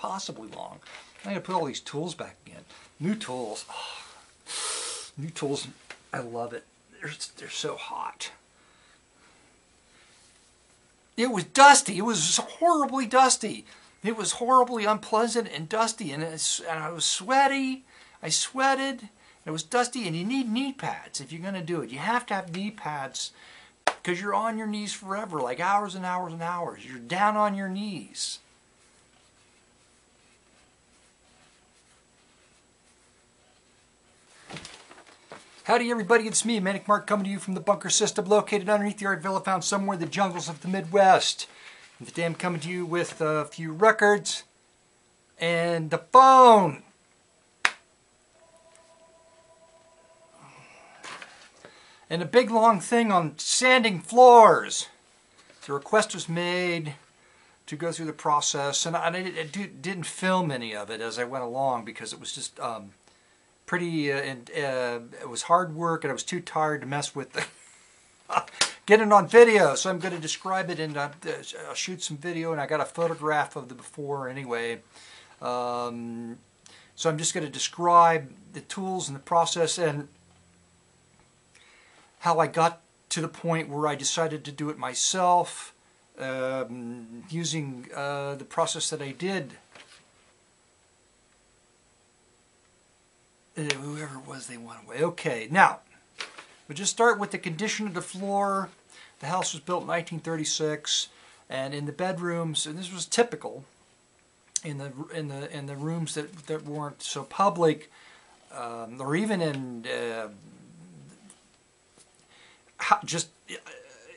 impossibly long. I'm going to put all these tools back in. New tools. Oh, new tools. I love it. They're so hot. It was dusty. It was horribly dusty. It was horribly unpleasant and dusty, and I was sweaty. I sweated. It was dusty, and you need knee pads if you're going to do it. You have to have knee pads because you're on your knees forever, like hours and hours and hours. You're down on your knees. Howdy everybody, it's me, Manic Mark, coming to you from the bunker system located underneath the art villa found somewhere in the jungles of the Midwest. And today I'm coming to you with a few records and the phone. And a big long thing on sanding floors. The request was made to go through the process, and I didn't film any of it as I went along because it was just it was hard work and I was too tired to mess with getting it on video. So I'm going to describe it and I'll shoot some video, and I got a photograph of the before anyway. So I'm just going to describe the tools and the process and how I got to the point where I decided to do it myself, using the process that I did. Whoever it was, they went away. Okay, now, we'll just start with the condition of the floor. The house was built in 1936, and in the bedrooms, and this was typical, in the rooms that weren't so public, or even in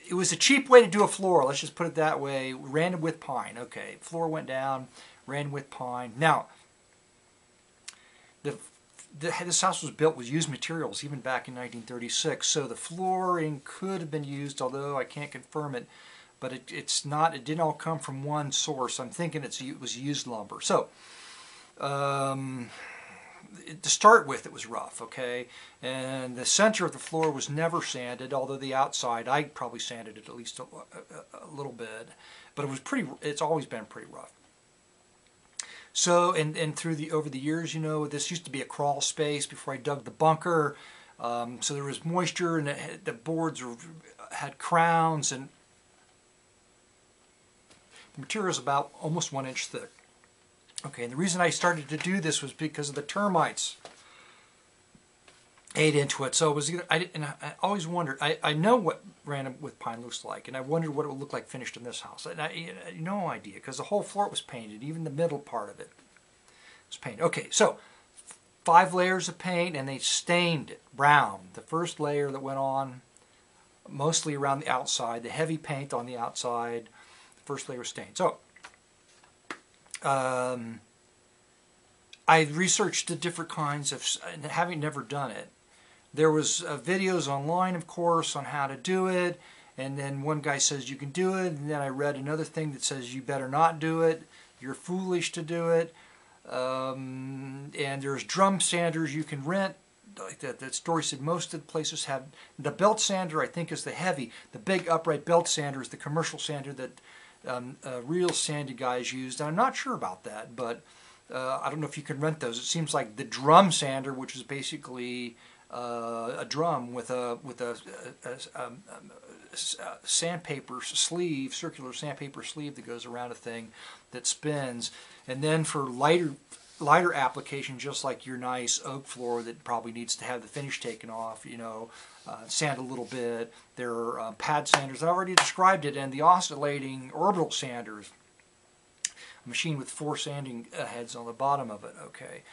it was a cheap way to do a floor. Let's just put it that way. Ran with pine. Okay, floor went down, ran with pine. Now, this house was built with used materials even back in 1936, so the flooring could have been used, although I can't confirm it. But it's not. It didn't all come from one source. I'm thinking it was used lumber. So, to start with, it was rough. Okay, and the center of the floor was never sanded, although the outside I probably sanded it at least a little bit. But it was pretty. It's always been pretty rough. So, and over the years, you know, this used to be a crawl space before I dug the bunker. So there was moisture, and the boards had crowns, and the material is about almost 1 inch thick. Okay, and the reason I started to do this was because of the termites ate into it. So it was I always wondered. I know what random with pine looks like, and I wondered what it would look like finished in this house. And I had no idea because the whole floor was painted, even the middle part of it was painted. Okay, so 5 layers of paint, and they stained it brown. The first layer that went on, mostly around the outside, the heavy paint on the outside. The first layer was stained. So I researched the different kinds of, having never done it. There was videos online, of course, on how to do it, and then one guy says you can do it, and then I read another thing that says you better not do it, you're foolish to do it, and there's drum sanders you can rent. Like that story said, most of the places have the belt sander. I think is the heavy, the big upright belt sander is the commercial sander that real sandy guys used. And I'm not sure about that, but I don't know if you can rent those. It seems like the drum sander, which is basically a drum with a sandpaper sleeve, circular sandpaper sleeve that goes around a thing that spins. And then for lighter application, just like your nice oak floor that probably needs to have the finish taken off, you know, sand a little bit. There are pad sanders. I already described it, and the oscillating orbital sanders, a machine with 4 sanding heads on the bottom of it. Okay.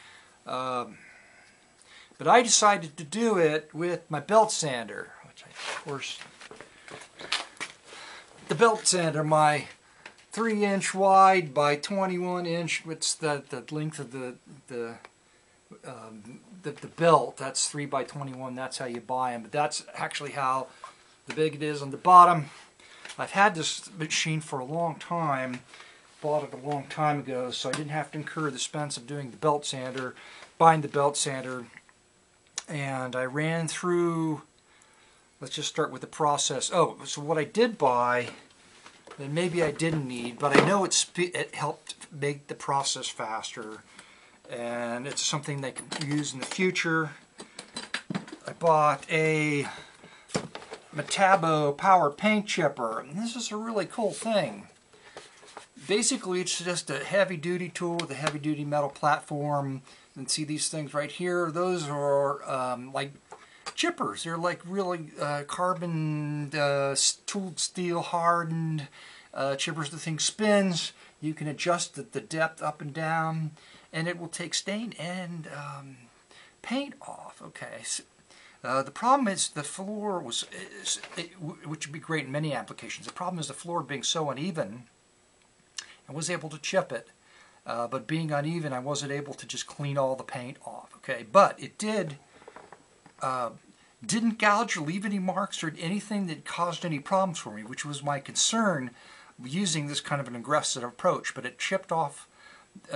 But I decided to do it with my belt sander, which I, of course, the belt sander, my 3-inch wide by 21 inch, what's the length of the belt, that's 3 by 21, that's how you buy them, but that's actually how the big it is on the bottom. I've had this machine for a long time, bought it a long time ago, so I didn't have to incur the expense of doing the belt sander, buying the belt sander. And I ran through, let's just start with the process. Oh, so what I did buy that maybe I didn't need, but I know it helped make the process faster, and it's something they can use in the future. I bought a Metabo Power Paint Chipper, and this is a really cool thing. Basically, it's just a heavy-duty tool with a heavy-duty metal platform. And see these things right here? Those are like chippers. They're like really carbon tooled steel hardened chippers. The thing spins. You can adjust the depth up and down, and it will take stain and paint off. Okay. So, the problem is the floor was, which would be great in many applications. The problem is the floor being so uneven. I was able to chip it, but being uneven, I wasn't able to just clean all the paint off. Okay, but it didn't gouge or leave any marks or anything that caused any problems for me, which was my concern using this kind of an aggressive approach. But it chipped off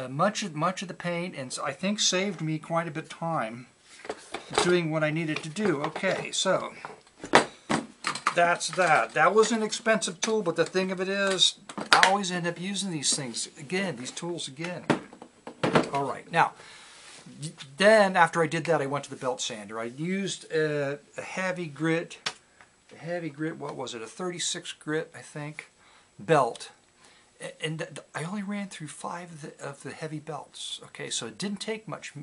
much of the paint, and I think saved me quite a bit of time doing what I needed to do. Okay, so that's that. That was an expensive tool, but the thing of it is, I always end up using these things again, these tools again. All right, now, then after I did that, I went to the belt sander. I used a heavy grit, what was it, a 36 grit, I think, belt. And I only ran through 5 of the heavy belts. Okay, so it didn't take much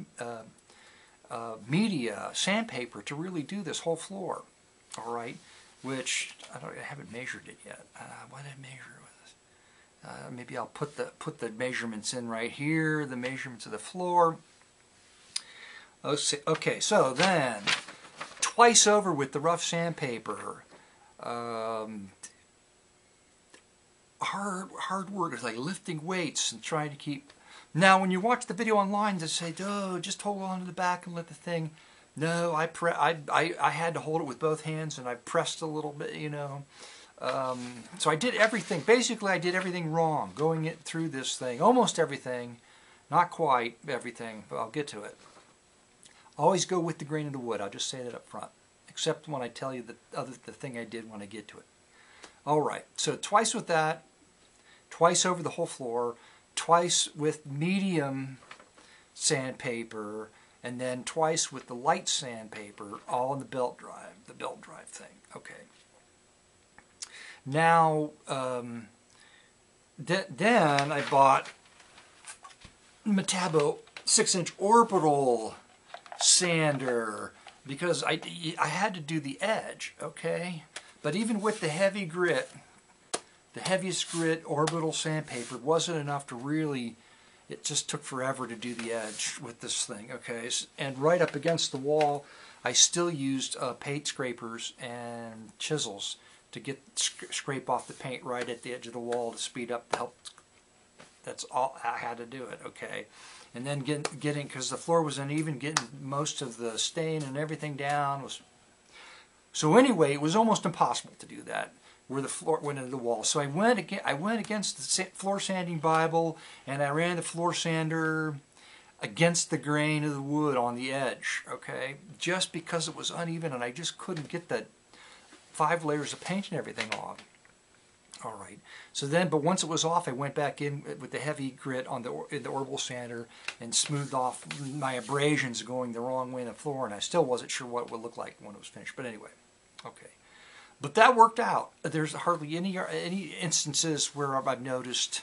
media, sandpaper, to really do this whole floor. All right, which I haven't measured it yet. What did I measure with this? Maybe I'll put the measurements in right here. The measurements of the floor. Okay, so then twice over with the rough sandpaper. Hard work. It's like lifting weights and trying to keep. Now, when you watch the video online, they say, "Oh, just hold on to the back and let the thing." No, I had to hold it with both hands, and I pressed a little bit, you know. So I did everything. Basically, I did everything wrong going through this thing. Almost everything. Not quite everything, but I'll get to it. Always go with the grain of the wood. I'll just say that up front. Except when I tell you the thing I did when I get to it. All right. So twice with that. Twice over the whole floor. Twice with medium sandpaper. And then twice with the light sandpaper, all in the belt drive thing. Okay. Now, then I bought Metabo 6-inch orbital sander because I had to do the edge, okay? But even with the heavy grit, the heaviest grit orbital sandpaper wasn't enough to really. It just took forever to do the edge with this thing, okay? And right up against the wall, I still used paint scrapers and chisels to scrape off the paint right at the edge of the wall to speed up the help. That's all I had to do it, okay? And then getting, because the floor was uneven, getting most of the stain and everything down was. So anyway, it was almost impossible to do that, where the floor went into the wall. So I went against the floor sanding Bible, and I ran the floor sander against the grain of the wood on the edge, okay? Just because it was uneven and I just couldn't get the 5 layers of paint and everything off. All right. So then, but once it was off, I went back in with the heavy grit on the orbital sander and smoothed off my abrasions going the wrong way in the floor, and I still wasn't sure what it would look like when it was finished. But anyway, okay. But that worked out. There's hardly any instances where I've noticed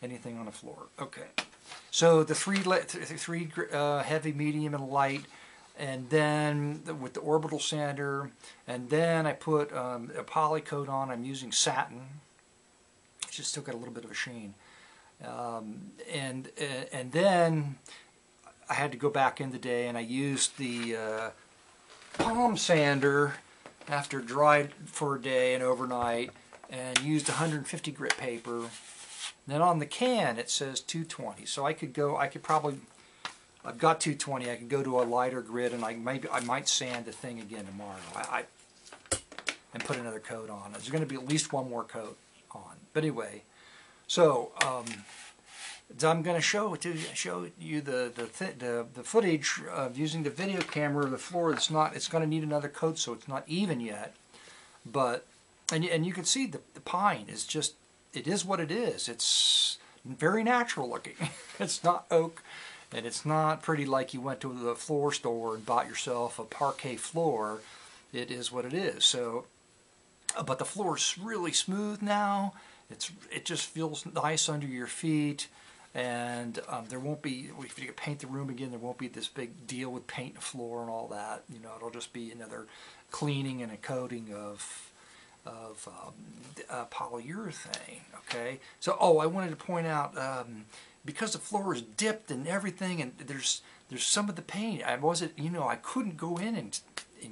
anything on the floor. Okay, so the three heavy, medium, and light, and then with the orbital sander, and then I put a poly coat on. I'm using satin. It's just still got a little bit of a sheen, and then I had to go back in the day, and I used the palm sander after dried for a day and overnight, and used 150 grit paper. Then on the can it says 220, so I've got 220. I could go to a lighter grit, and I might sand the thing again tomorrow. And put another coat on. There's going to be at least one more coat on. But anyway, so I'm going to show you the footage of using the video camera of the floor. It's going to need another coat, so it's not even yet. But and you can see the pine is just it is what it is. It's very natural looking. It's not oak, and it's not pretty like you went to the floor store and bought yourself a parquet floor. It is what it is. So, but the floor is really smooth now. It just feels nice under your feet, and there won't be, if you paint the room again, there won't be this big deal with paint the floor and all that. You know, it'll just be another cleaning and a coating of polyurethane. Okay. So, I wanted to point out, because the floor is dipped and everything, and there's some of the paint. I couldn't go in and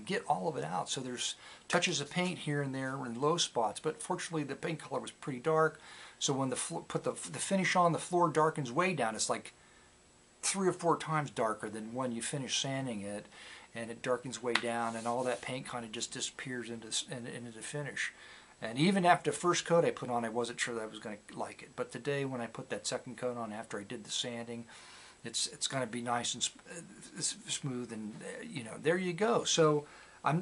get all of it out. So there's touches of paint here and there in low spots, but fortunately the paint color was pretty dark. So when put the finish on, the floor darkens way down. It's like 3 or 4 times darker than when you finish sanding it, and it darkens way down, and all that paint kind of just disappears into the finish. And even after the first coat I put on, I wasn't sure that I was going to like it. But today, when I put that second coat on after I did the sanding, it's going to be nice and smooth, and there you go. So I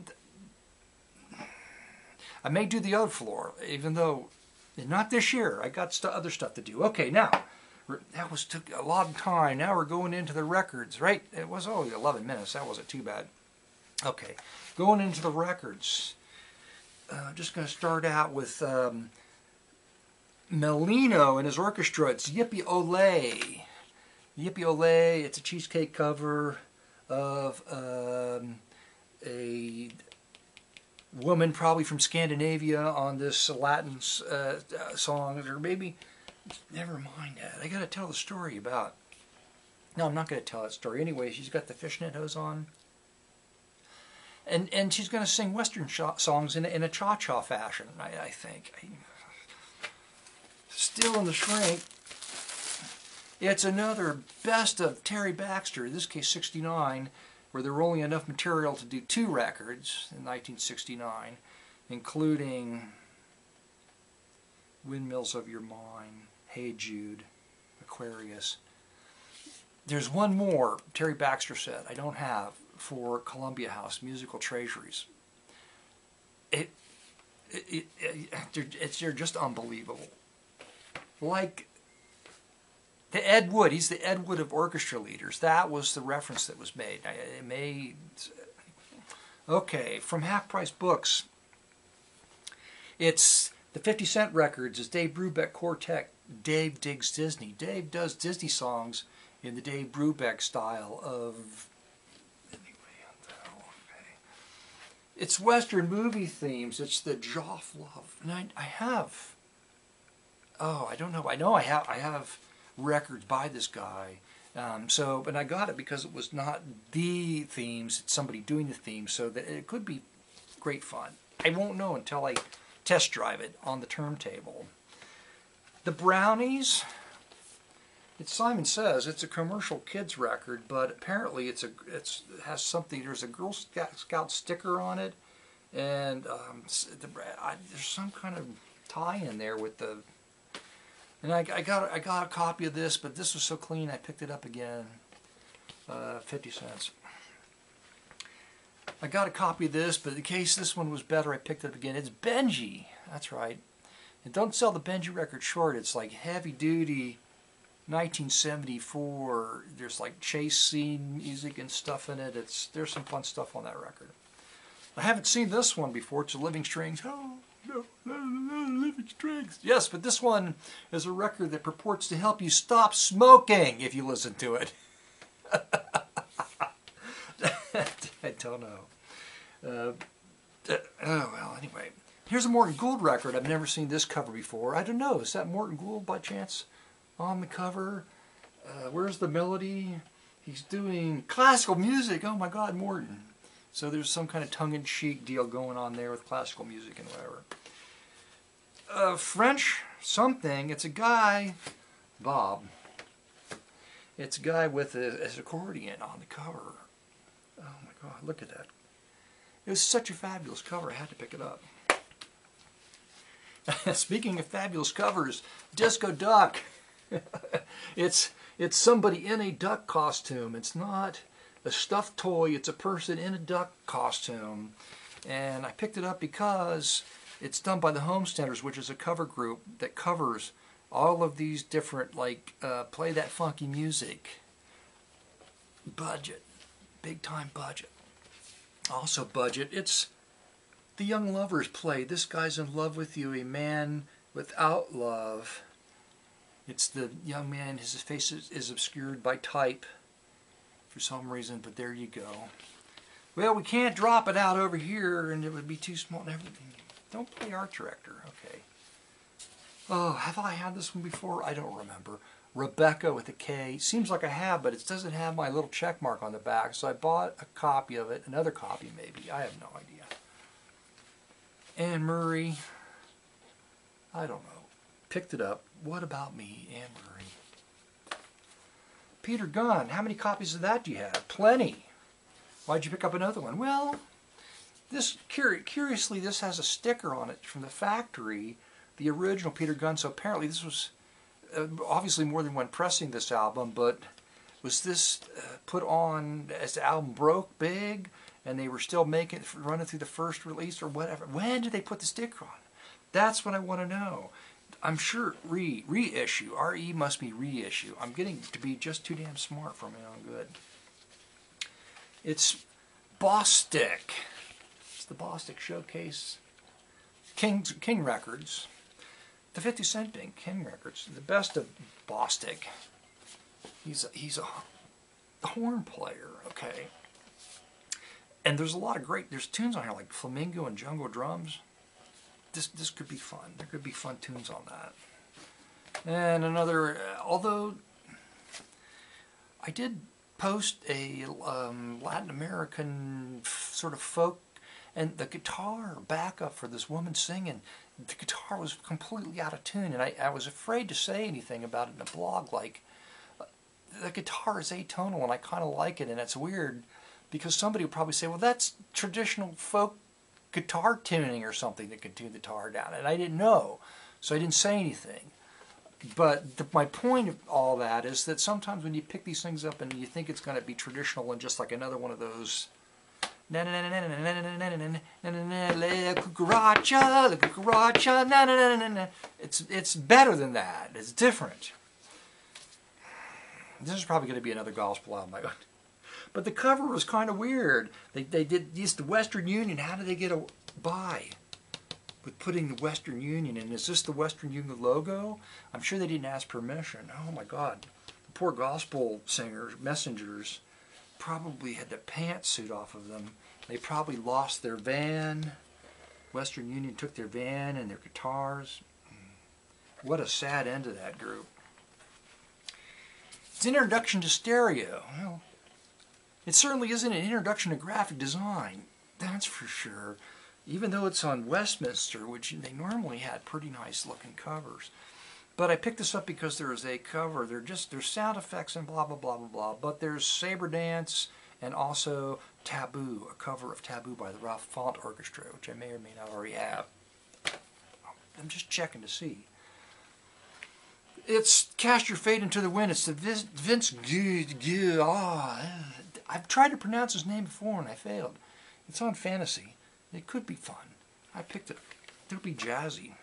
may do the other floor, even though not this year. I got other stuff to do. Okay, now that took a lot of time. Now we're going into the records, right? It was only 11 minutes. That wasn't too bad. Okay, going into the records. I'm just going to start out with Melino and his orchestra. It's Yippee Ole. Yippee Ole. It's a Cheesecake cover of a woman probably from Scandinavia on this Latin song, or maybe, never mind that. I got to tell the story about. No, I'm not going to tell that story. Anyway, she's got the fishnet hose on. And she's going to sing Western songs in a cha-cha fashion, I think. Still in the Shrink. It's another best of Terry Baxter, in this case 69, where there were only enough material to do 2 records in 1969, including Windmills of Your Mind, Hey Jude, Aquarius. There's one more, Terry Baxter said, I don't have, for Columbia House, Musical Treasuries. They're just unbelievable. Like the Ed Wood, he's the Ed Wood of orchestra leaders. That was the reference that was made. Okay, from Half Price Books, it's the 50 Cent records. It's Dave Brubeck Quartet. Dave digs Disney. Dave does Disney songs in the Dave Brubeck style of. It's Western movie themes. It's the Joff Love. And I have. I don't know. I know I have records by this guy. But I got it because it was not the themes. It's somebody doing the themes, so that it could be great fun. I won't know until I test drive it on the turntable. The Brownies. It's Simon Says. It's a commercial kids record, but apparently it has something. There's a Girl Scout sticker on it, and there's some kind of tie-in there with the. And I got a copy of this, but this was so clean I picked it up again. 50 cents. I got a copy of this, but in case this one was better, I picked it up again. It's Benji. That's right. And don't sell the Benji record short. It's like heavy duty. 1974, there's like chase scene music and stuff in it. There's some fun stuff on that record. I haven't seen this one before. It's a Living Strings. Oh, no, Living Strings. Yes, but this one is a record that purports to help you stop smoking if you listen to it. I don't know. Well, anyway. Here's a Morton Gould record. I've never seen this cover before. I don't know. Is that Morton Gould by chance? On the cover, where's the melody? He's doing classical music. Oh my God, Morton. So there's some kind of tongue-in-cheek deal going on there with classical music and whatever. French something. It's a guy, Bob. It's a guy with his accordion on the cover. Oh my God, look at that. It was such a fabulous cover, I had to pick it up. Speaking of fabulous covers, Disco Duck. It's somebody in a duck costume. It's not a stuffed toy. It's a person in a duck costume. And I picked it up because It's done by the Homesteaders, which is a cover group that covers all of these different, like, play that funky music. Budget. Big time budget. Also budget. It's The Young Lovers play This Guy's in Love with You, a Man Without Love. It's the young man, his face is obscured by type for some reason, but there you go. Well, we can't drop it out over here, and it would be too small and everything. Don't play art director, okay. Oh, have I had this one before? I don't remember. Rebecca with a K. Seems like I have, but it doesn't have my little check mark on the back, so I bought a copy of it, another copy maybe. I have no idea. Anne Murray. I don't know. Picked it up. What about me, Anne Murray? Peter Gunn. How many copies of that do you have? Plenty. Why'd you pick up another one? Well, this curiously, this has a sticker on it from the factory, the original Peter Gunn. So apparently this was obviously more than one pressing this album, but was this put on as the album broke big and they were still making running through the first release or whatever? When did they put the sticker on? That's what I want to know. I'm sure reissue. RE must be reissue. I'm getting to be just too damn smart for my own good. It's Bostik. It's the Bostik Showcase. King Records. The 50 Cent Band, King Records. The best of Bostik. He's a horn player, okay. And there's a lot of there's tunes on here like Flamingo and Jungle Drums. This could be fun. There could be fun tunes on that. And another, although I did post a Latin American sort of folk, and the guitar backup for this woman singing, the guitar was completely out of tune, and I was afraid to say anything about it in a blog, like, the guitar is atonal and I kind of like it, and it's weird because somebody would probably say, well, that's traditional folk guitar tuning or something that can tune the guitar down, and I didn't know, so I didn't say anything. But my point of all that is that sometimes when you pick these things up and you think it's going to be traditional and just like another one of those it's better than that. It's different. This is probably going to be another gospel album. But the cover was kind of weird. They did the Western Union. How did they get by with putting the Western Union in? Is this the Western Union logo? I'm sure they didn't ask permission. Oh my God. The poor gospel singers, messengers, probably had the pantsuit off of them. They probably lost their van. Western Union took their van and their guitars. What a sad end to that group. It's an introduction to stereo. Well, it certainly isn't an introduction to graphic design. That's for sure. Even though it's on Westminster, which they normally had pretty nice looking covers. But I picked this up because there is a cover. There's sound effects and blah, blah, blah, blah, blah. But there's Saber Dance and also Taboo, a cover of Taboo by the Ralph Font Orchestra, which I may or may not already have. I'm just checking to see. It's Cast Your Fate Into the Wind. It's the Vince Gill. I've tried to pronounce his name before and I failed. It's on Fantasy. It could be fun. I picked it. It'll be jazzy.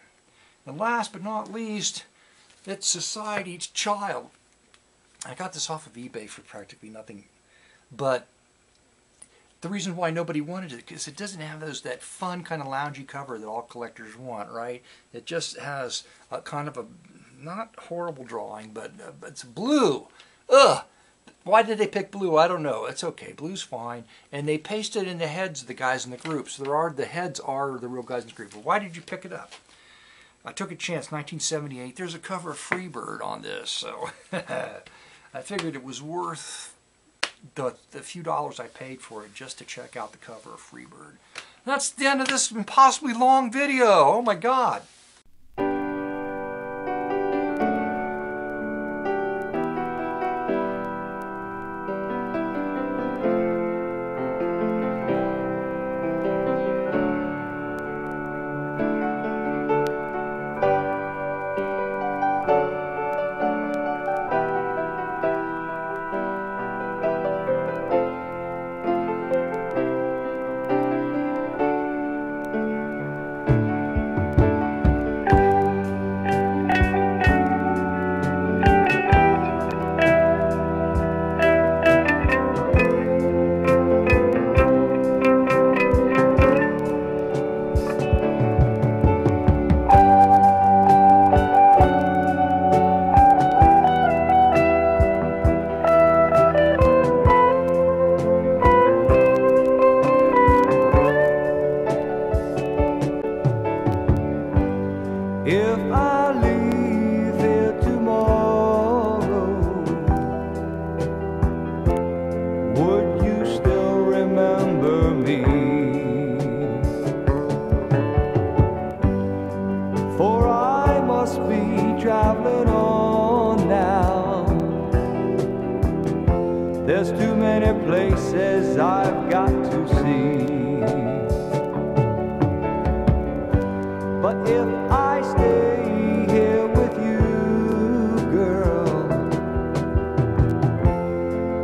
And last but not least, it's Society's Child. I got this off of eBay for practically nothing. But the reason why nobody wanted it is because it doesn't have that fun kind of loungy cover that all collectors want, right? It just has a kind of a not horrible drawing, but it's blue. Ugh! Why did they pick blue? I don't know. It's okay. Blue's fine. And they pasted in the heads of the guys in the group. So the heads are the real guys in the group. But why did you pick it up? I took a chance. 1978. There's a cover of Freebird on this. So I figured it was worth the few dollars I paid for it just to check out the cover of Freebird. That's the end of this impossibly long video. Oh my God. There's too many places I've got to see. But if I stay here with you, girl,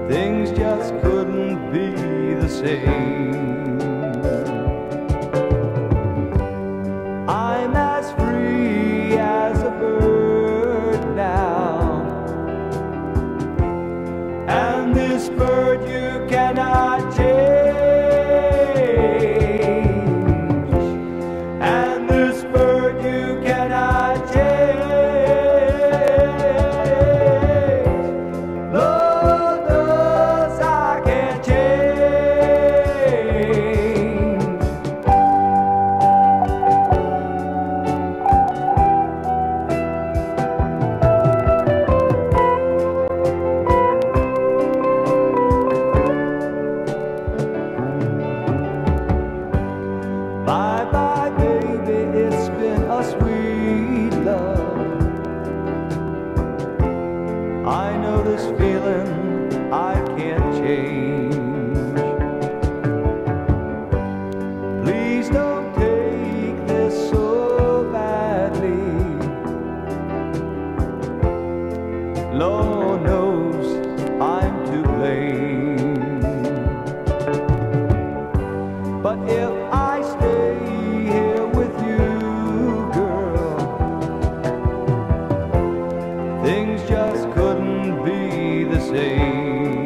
things just couldn't be the same. I'm as free as a bird now, and this bird you cannot change, and this bird you cannot change. Lord knows I can't change. Bye bye, baby, it's been a sweet love. I know this feeling I can't change. Please don't take this so badly. Lord knows I'm to blame. But if I stay here with you, girl, things just couldn't be the same.